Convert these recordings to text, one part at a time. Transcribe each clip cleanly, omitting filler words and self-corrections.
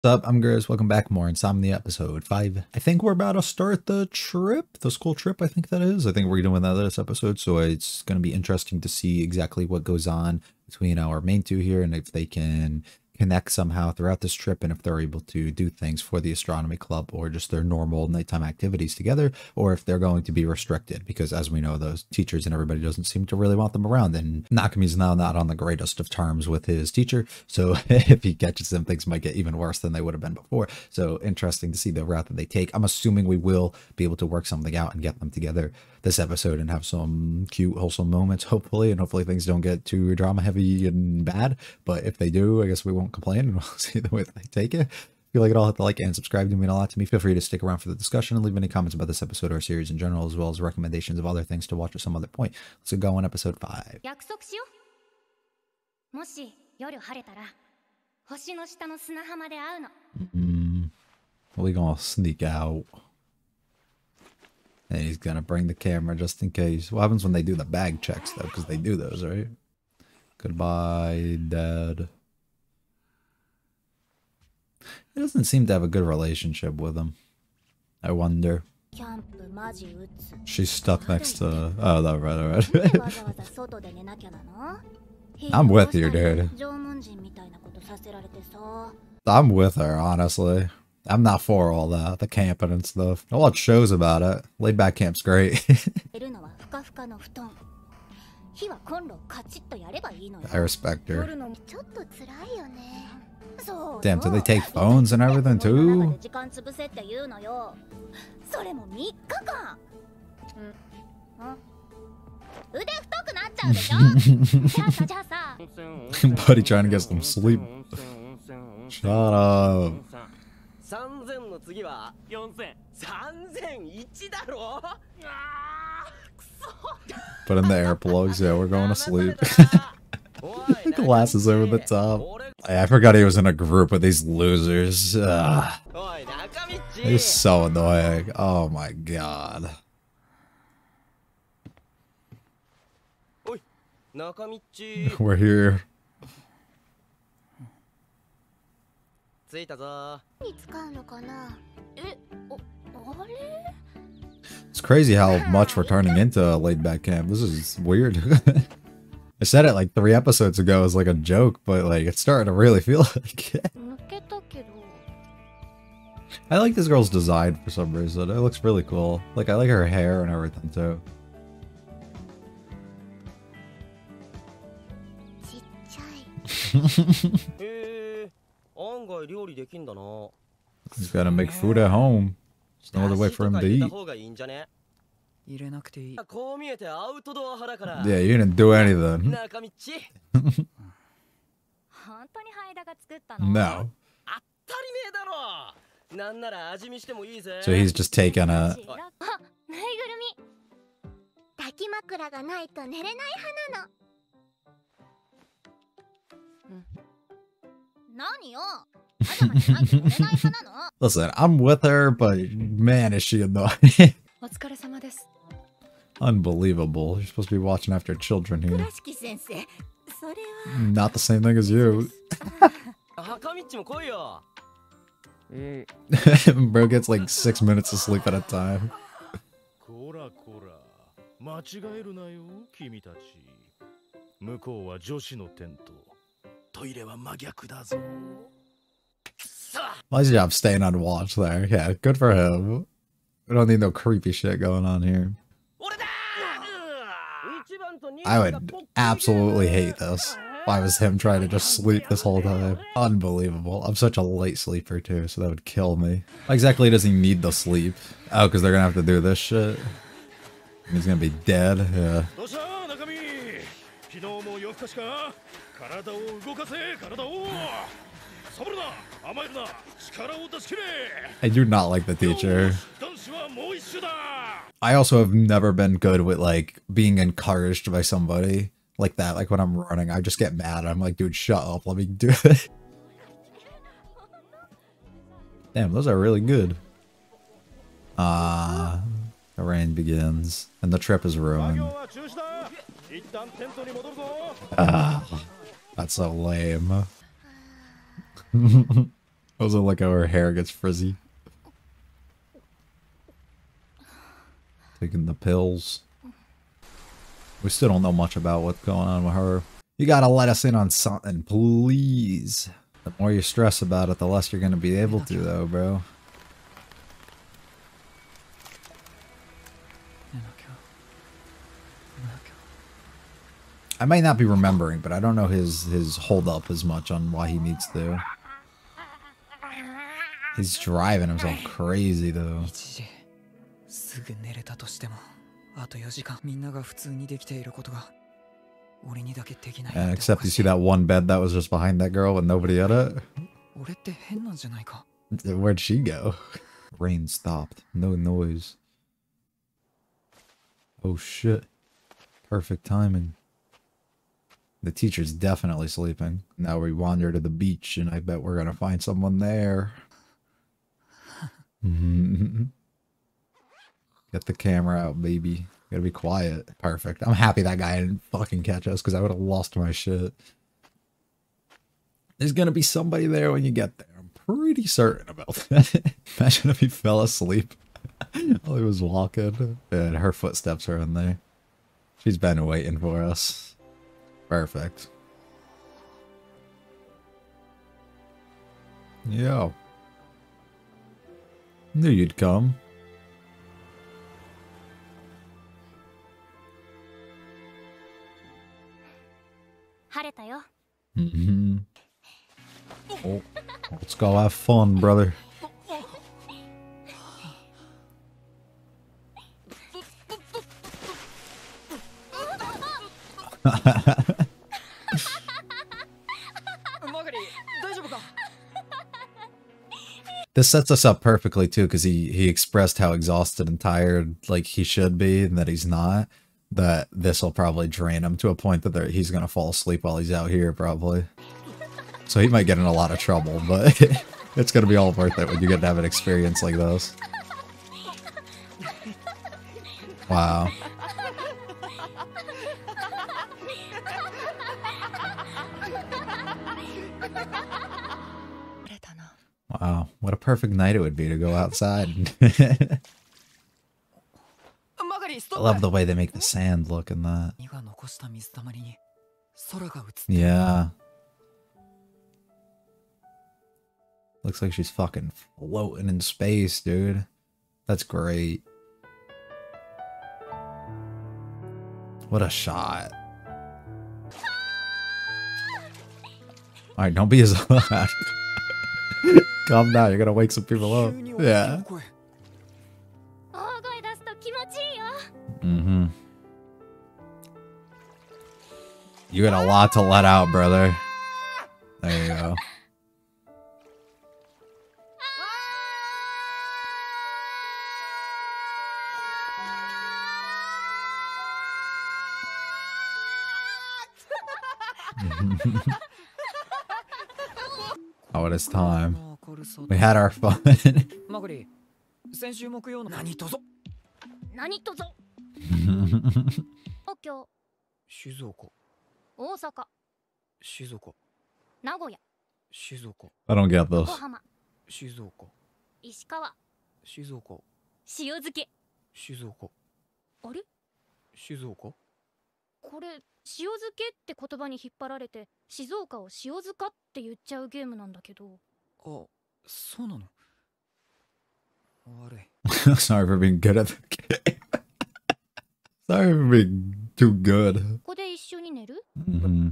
What's up? I'm Grizz. Welcome back. More Insomnia episode 5. I think we're about to start the trip, the school trip. I think that is. I think we're doing that this episode, so it's going to be interesting to see exactly what goes on between our main two here and if they can connect somehow throughout this trip and if they're able to do things for the astronomy club or just their normal nighttime activities together, or if they're going to be restricted because, as we know, those teachers and everybody doesn't seem to really want them around, and Nakami's now not on the greatest of terms with his teacher, so if he catches them, things might get even worse than they would have been before. So interesting to see the route that they take. I'm assuming we will be able to work something out and get them together this episode and have some cute, wholesome moments, hopefully, and hopefully things don't get too drama heavy and bad. But if they do, I guess we won't complain and we'll see the way that they take it. If you like it all, hit the like and subscribe. Do mean a lot to me. Feel free to stick around for the discussion and leave any comments about this episode or series in general, as well as recommendations of other things to watch at some other point. Let's go on episode 5. We're gonna sneak out. And he's gonna bring the camera just in case. What happens when they do the bag checks, though? Because they do those, right? Goodbye, Dad. He doesn't seem to have a good relationship with him. I wonder. She's stuck next to... Oh, no, right. I'm with you, dude. I'm with her, honestly. I'm not for all that, the camping and stuff. I watch shows about it. Laid back camp's great. I respect her. Damn, do they take phones and everything too? Buddy trying to get some sleep. Shut up. Put in the air plugs. Yeah, we're going to sleep. Glasses over the top. I forgot he was in a group with these losers. He's so annoying. Oh my god. We're here. It's crazy how much we're turning into a laid-back camp. This is weird. I said it like 3 episodes ago as like a joke, but like it's starting to really feel like it. I like this girl's design for some reason. It looks really cool. Like I like her hair and everything too. He's gotta make food at home. There's no other way for him to eat. Yeah, you didn't do anything. No. So he's just taking a... Listen, I'm with her, but man, is she annoying. Unbelievable. You're supposed to be watching after children here. Not the same thing as you. Bro gets like 6 minutes of sleep at a time. Nice job staying on watch there. Yeah, good for him. We don't need no creepy shit going on here. I would absolutely hate this if I was him trying to just sleep this whole time. Unbelievable. I'm such a light sleeper too, so that would kill me. Why exactly does he need the sleep? Oh, because they're gonna have to do this shit. He's gonna be dead. Yeah. I do not like the teacher. I also have never been good with like being encouraged by somebody like that. Like when I'm running, I just get mad. I'm like, dude, shut up. Let me do it. Damn, those are really good. The rain begins and the trip is ruined. That's so lame. Also like how her hair gets frizzy. Taking the pills. We still don't know much about what's going on with her. You gotta let us in on something, please. The more you stress about it, the less you're gonna be able to, though, bro. I might not be remembering, but I don't know his hold up as much on why he needs to. He's driving himself crazy, though. Except you see that one bed that was just behind that girl with nobody at it? Where'd she go? Rain stopped. No noise. Oh shit. Perfect timing. The teacher's definitely sleeping. Now we wander to the beach and I bet we're gonna find someone there. Get the camera out, baby. Gotta be quiet. Perfect. I'm happy that guy didn't fucking catch us because I would have lost my shit. There's gonna be somebody there when you get there. I'm pretty certain about that. Imagine if he fell asleep while he was walking. And her footsteps are in there. She's been waiting for us. Perfect. Yo. Knew you'd come. Oh, let's go have fun, brother. This sets us up perfectly too, because he expressed how exhausted and tired like he should be, and that he's not. That this will probably drain him to a point that he's gonna fall asleep while he's out here, probably. So he might get in a lot of trouble, but it's gonna be all worth it when you get to have an experience like this. Wow. Wow, what a perfect night it would be to go outside. I love the way they make the sand look in that. Yeah. Looks like she's fucking floating in space, dude. That's great. What a shot. Alright, don't be as loud. Calm down, you're gonna wake some people up. Yeah. Mm-hmm. You got a lot to let out, brother. There you go. Oh, it is time. We had our fun. I don't get this. Sorry for being good at the game. Sorry for being too good. Mm-hmm.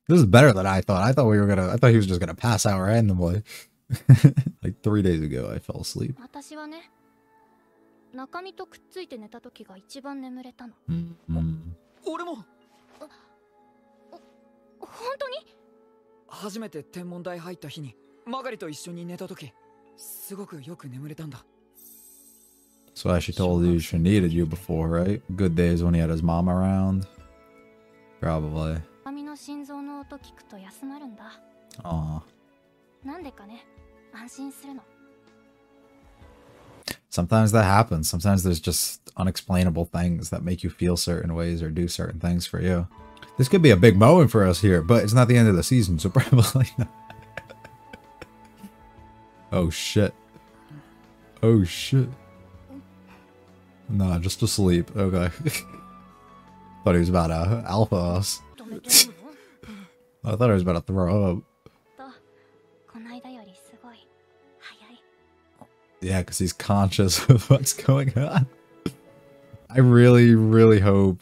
This is better than I thought. I thought he was just gonna pass out randomly. Like 3 days ago, I fell asleep. So as she told you she needed you before, right? Good days when he had his mom around. Probably. Aww. Sometimes that happens. Sometimes there's just unexplainable things that make you feel certain ways or do certain things for you. This could be a big moment for us here, but it's not the end of the season, so probably not. Oh shit. Oh shit. Nah, just asleep. Okay. Thought he was about to alpha us. I thought he was about to throw up. Yeah, because he's conscious of what's going on. I really, really hope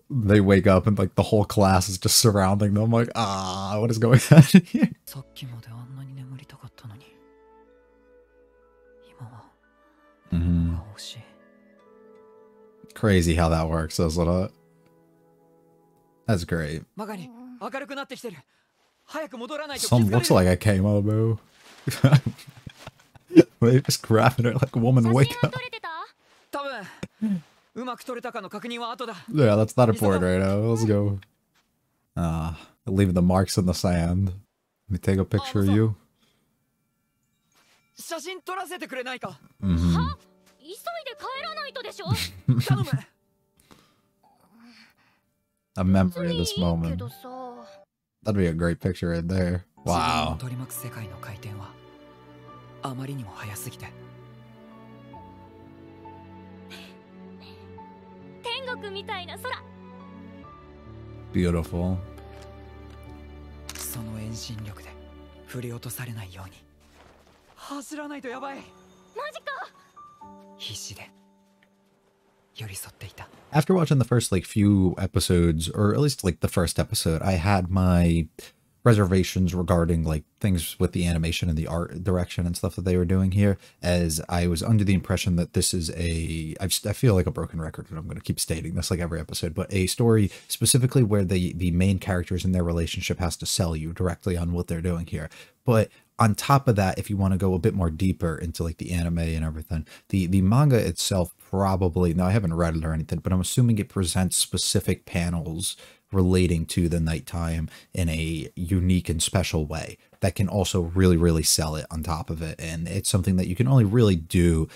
they wake up and like the whole class is just surrounding them. Like, what is going on here? Crazy how that works, doesn't it? That's great. Some looks like a camo boo. Wait, just grabbing her like a woman, wake up. Yeah, that's not important right now. Let's go. Leaving the marks in the sand. Let me take a picture of you. A memory of this moment. That'd be a great picture right there. Wow. Beautiful. After watching the first like few episodes, or at least like the first episode, I had my reservations regarding like things with the animation and the art direction and stuff that they were doing here, as I was under the impression that this is I feel like a broken record, and I'm going to keep stating this like every episode, but a story specifically where the main characters and their relationship has to sell you directly on what they're doing here. But on top of that, if you want to go a bit more deeper into like the anime and everything, the manga itself probably, now I haven't read it or anything, but I'm assuming it presents specific panels relating to the nighttime in a unique and special way that can also really, really sell it on top of it. And it's something that you can only really do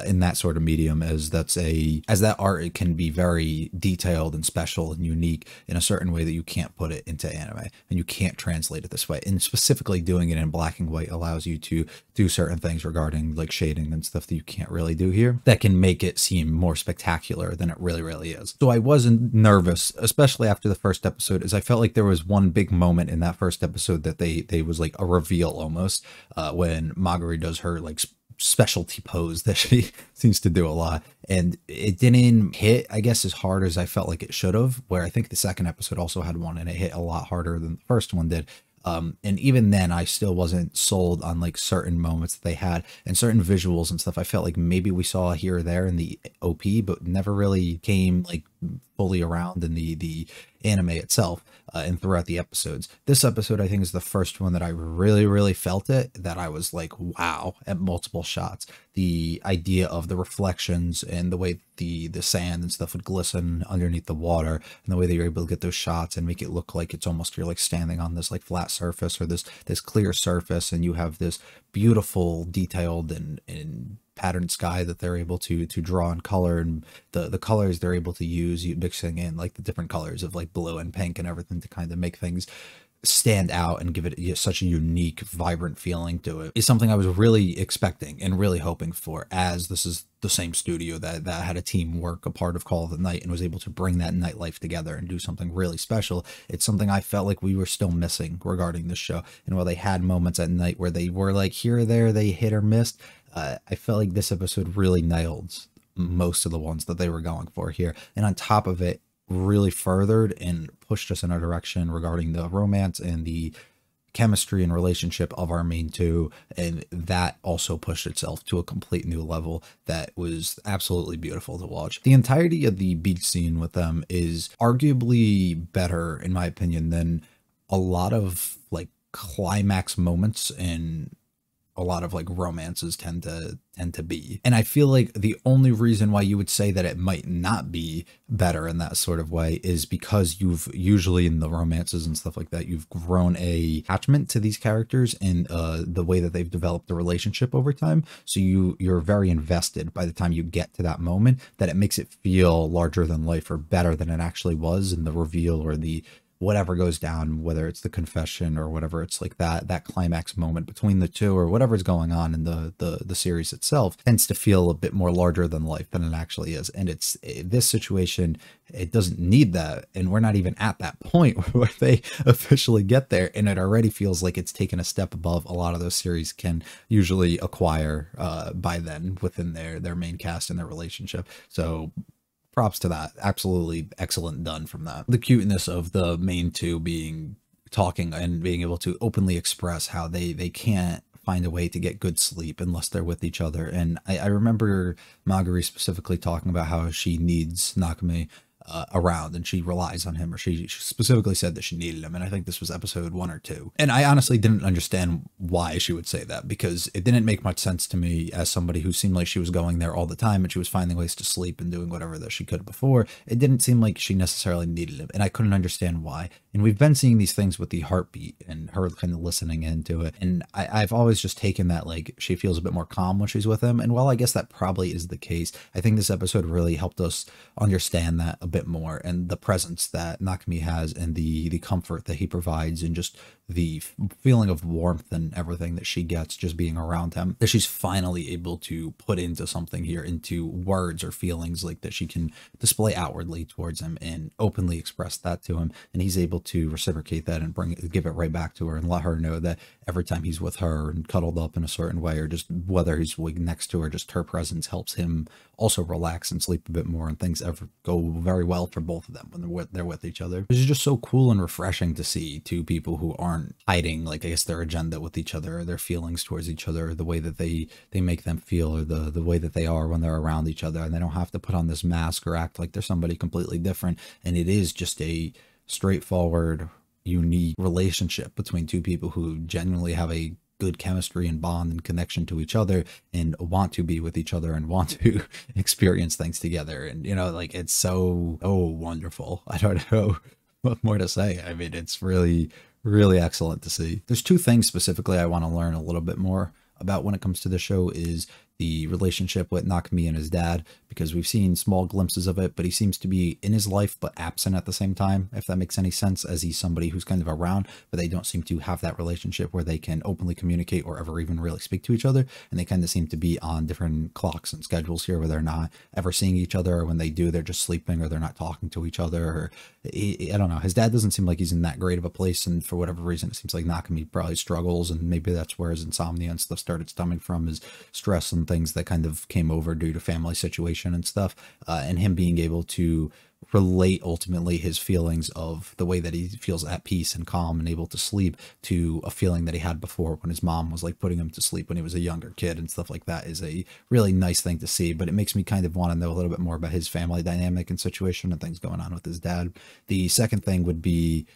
in that sort of medium, as that art, it can be very detailed and special and unique in a certain way that you can't put it into anime, and you can't translate it this way. And specifically doing it in black and white allows you to do certain things regarding like shading and stuff that you can't really do here, that can make it seem more spectacular than it really, really is. So I wasn't nervous, especially after the first episode, as I felt like there was one big moment in that first episode that they was like a reveal almost, when Magari does her like specialty pose that she seems to do a lot, and it didn't hit, I guess, as hard as I felt like it should have, where I think the second episode also had one and it hit a lot harder than the first one did. And even then I still wasn't sold on like certain moments that they had and certain visuals and stuff. I felt like maybe we saw here or there in the OP, but never really came like fully around in the anime itself, and throughout the episodes. This episode, I think, is the first one that I really, really felt it, that I was like, wow, at multiple shots. The idea of the reflections and the way the sand and stuff would glisten underneath the water, and the way that you're able to get those shots and make it look like it's almost you're like standing on this like flat surface or this clear surface, and you have this beautiful detailed and patterned sky that they're able to draw in color, and the colors they're able to use, mixing in like the different colors of like blue and pink and everything to kind of make things stand out and give it such a unique, vibrant feeling to it, is something I was really expecting and really hoping for, as this is the same studio that had a team work a part of Call of the Night and was able to bring that nightlife together and do something really special. It's something I felt like we were still missing regarding this show. And while they had moments at night where they were like here or there, they hit or missed, I felt like this episode really nailed most of the ones that they were going for here. And on top of it, really furthered and pushed us in a direction regarding the romance and the chemistry and relationship of our main two, and that also pushed itself to a complete new level that was absolutely beautiful to watch. The entirety of the beach scene with them is arguably better, in my opinion, than a lot of like climax moments in a lot of like romances tend to be. And I feel like the only reason why you would say that it might not be better in that sort of way is because you've usually in the romances and stuff like that, you've grown a attachment to these characters and the way that they've developed the relationship over time. So you're very invested by the time you get to that moment, that it makes it feel larger than life or better than it actually was in the reveal or the whatever goes down, whether it's the confession or whatever, it's like that climax moment between the two or whatever's going on in the series itself tends to feel a bit more larger than life than it actually is. And it's this situation, it doesn't need that, and we're not even at that point where they officially get there, and it already feels like it's taken a step above a lot of those series can usually acquire by then within their main cast and their relationship. So props to that. Absolutely excellent done from that. The cuteness of the main two being talking and being able to openly express how they can't find a way to get good sleep unless they're with each other. And I remember Magari specifically talking about how she needs Nakame around and she relies on him, or she specifically said that she needed him. And I think this was episode 1 or 2. And I honestly didn't understand why she would say that, because it didn't make much sense to me as somebody who seemed like she was going there all the time and she was finding ways to sleep and doing whatever that she could before. It didn't seem like she necessarily needed him, and I couldn't understand why. And we've been seeing these things with the heartbeat and her kind of listening into it. And I've always just taken that like she feels a bit more calm when she's with him. And while I guess that probably is the case, I think this episode really helped us understand that a bit more, and the presence that Nakami has and the comfort that he provides and just the feeling of warmth and everything that she gets just being around him, that she's finally able to put into something here, into words or feelings like that she can display outwardly towards him and openly express that to him. And he's able to reciprocate that and give it right back to her and let her know that every time he's with her and cuddled up in a certain way, or just whether he's next to her, just her presence helps him also relax and sleep a bit more, and things ever go very well for both of them when they're with each other. It's just so cool and refreshing to see two people who aren't hiding, like, I guess, their agenda with each other, or their feelings towards each other, or the way that they make them feel, or the way that they are when they're around each other, and they don't have to put on this mask or act like they're somebody completely different. And it is just a straightforward, unique relationship between two people who genuinely have a good chemistry and bond and connection to each other and want to be with each other and want to experience things together. And, you know, like, it's so wonderful. I don't know what more to say. I mean, it's really, really excellent to see. There's two things specifically I want to learn a little bit more about when it comes to the show, is the relationship with Nakami and his dad, because we've seen small glimpses of it, but he seems to be in his life but absent at the same time, if that makes any sense, as he's somebody who's kind of around, but they don't seem to have that relationship where they can openly communicate or ever even really speak to each other. And they kind of seem to be on different clocks and schedules here, where they're not ever seeing each other, or when they do, they're just sleeping, or they're not talking to each other, or I don't know. His dad doesn't seem like he's in that great of a place, and for whatever reason, it seems like Nakami probably struggles, and maybe that's where his insomnia and stuff started stemming from, his stress and things that kind of came over due to family situation and stuff, and him being able to relate ultimately his feelings of the way that he feels at peace and calm and able to sleep to a feeling that he had before when his mom was like putting him to sleep when he was a younger kid and stuff like that, is a really nice thing to see. But it makes me kind of want to know a little bit more about his family dynamic and situation and things going on with his dad. The second thing would be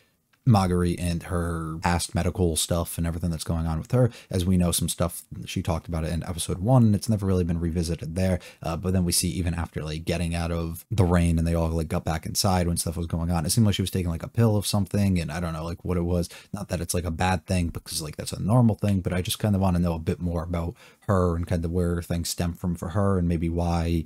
Magari and her past medical stuff and everything that's going on with her. As we know, some stuff, she talked about it in episode 1, and it's never really been revisited there. But then we see, even after like getting out of the rain and they all like got back inside when stuff was going on, it seemed like she was taking like a pill of something, and I don't know like what it was. Not that it's like a bad thing, because like that's a normal thing, but I just kind of want to know a bit more about her and kind of where things stem from for her, and maybe why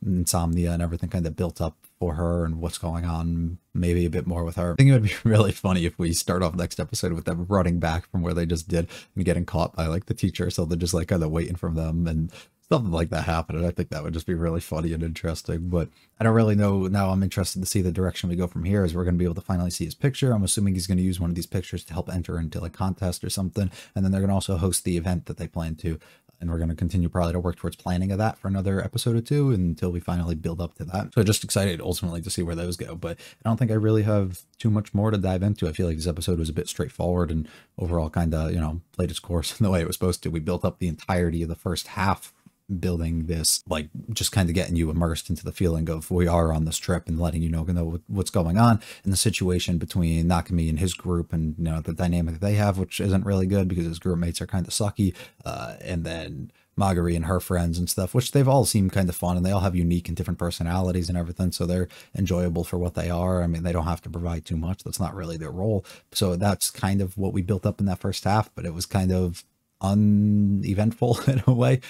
insomnia and everything kind of built up for her and what's going on, maybe a bit more with her. I think it would be really funny if we start off next episode with them running back from where they just did and getting caught by like the teacher, so they're just like kind of waiting for them and something like that happening. I think that would just be really funny and interesting, but I don't really know. Now I'm interested to see the direction we go from here, as we're going to be able to finally see his picture. I'm assuming he's going to use one of these pictures to help enter into like contest or something, and then they're going to also host the event that they plan to. And we're going to continue probably to work towards planning of that for another episode or two until we finally build up to that. So just excited ultimately to see where those go. But I don't think I really have too much more to dive into. I feel like this episode was a bit straightforward and overall kind of, you know, played its course in the way it was supposed to. We built up the entirety of the first half building this, like just kind of getting you immersed into the feeling of we are on this trip and letting you know what's going on in the situation between Nakami and his group, and the dynamic that they have, which isn't really good because his group mates are kind of sucky, and then Magari and her friends and stuff, which they've all seemed kind of fun, and they all have unique and different personalities and everything, so they're enjoyable for what they are. I mean, they don't have to provide too much. That's not really their role. So that's kind of what we built up in that first half, but it was kind of uneventful in a way,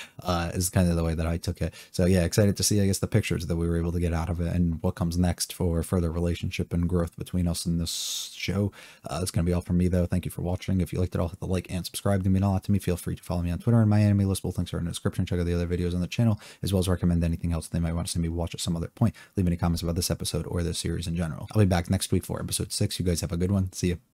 is kind of the way that I took it. So yeah, excited to see, I guess, the pictures that we were able to get out of it and what comes next for further relationship and growth between us in this show. That's going to be all from me, though. Thank you for watching. If you liked it all, hit the like and subscribe to mean a lot to me. Feel free to follow me on Twitter, and my anime list, both links are in the description. Check out the other videos on the channel, as well as recommend anything else they might want to see me watch at some other point. Leave any comments about this episode or this series in general. I'll be back next week for episode 6. You guys have a good one. See you.